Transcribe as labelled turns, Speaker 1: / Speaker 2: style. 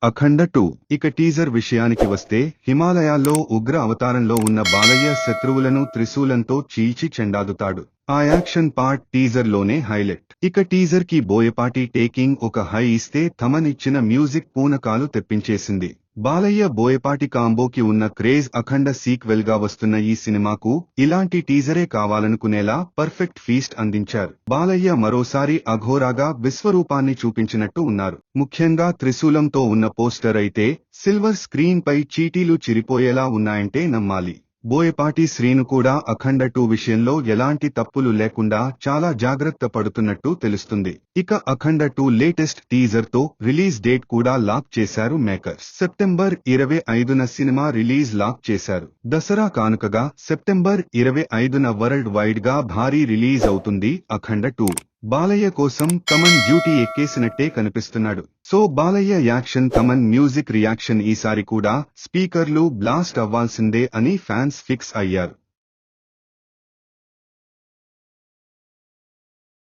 Speaker 1: అఖండ 2 ఇక టీజర్ విషయానికి వస్తే హిమాలయాల్లో ఉగ్ర అవతారంలో ఉన్న బాలయ్య శత్రువులను త్రిశూలంతో చీల్చి చెండాడుతాడు. ఆ యాక్షన్ పార్ట్ టీజర్ లోనే హైలైట్. ఇక టీజర్ కి బోయపాటి టేకింగ్ ఒక హై ఇస్తే థమన్ ఇచ్చిన మ్యూజిక్ పూనకాలు తెప్పించేసింది. బాలయ్య బోయపాటి కాంబోకి ఉన్న క్రేజ్ అఖండ సీక్వెల్ గా వస్తున్న ఈ సినిమాకు ఇలాంటి టీజరే కావాలనుకునేలా పర్ఫెక్ట్ ఫీస్ట్ అందించారు. బాలయ్య మరోసారి అఘోరాగా విశ్వరూపాన్ని చూపించినట్టు ఉన్నారు. ముఖ్యంగా త్రిశూలంతో ఉన్న పోస్టర్ అయితే సిల్వర్ స్క్రీన్ పై చీటీలు చిరిపోయేలా ఉన్నాయంటే నమ్మాలి. బోయపాటి శ్రీను కూడా అఖండ 2 విషయంలో ఎలాంటి తప్పులు లేకుండా చాలా జాగ్రత్త పడుతున్నట్టు తెలుస్తుంది. ఇక అఖండ 2 లేటెస్ట్ టీజర్ తో రిలీజ్ డేట్ కూడా లాక్ చేశారు మేకర్స్. సెప్టెంబర్ 25న సినిమా రిలీజ్ లాక్ చేశారు. దసరా కానుకగా సెప్టెంబర్ 25న వరల్డ్ వైడ్ గా భారీ రిలీజ్ అవుతుంది అఖండ 2. బాలయ్య కోసం తమన్ డ్యూటీ ఎక్కేసినట్టే కనిపిస్తున్నాడు. So Balayya action Thaman music reaction ఈసారి కూడా స్పీకర్లు బ్లాస్ట్ అవ్వాల్సిందే అని ఫ్యాన్స్ ఫిక్స్ అయ్యారు.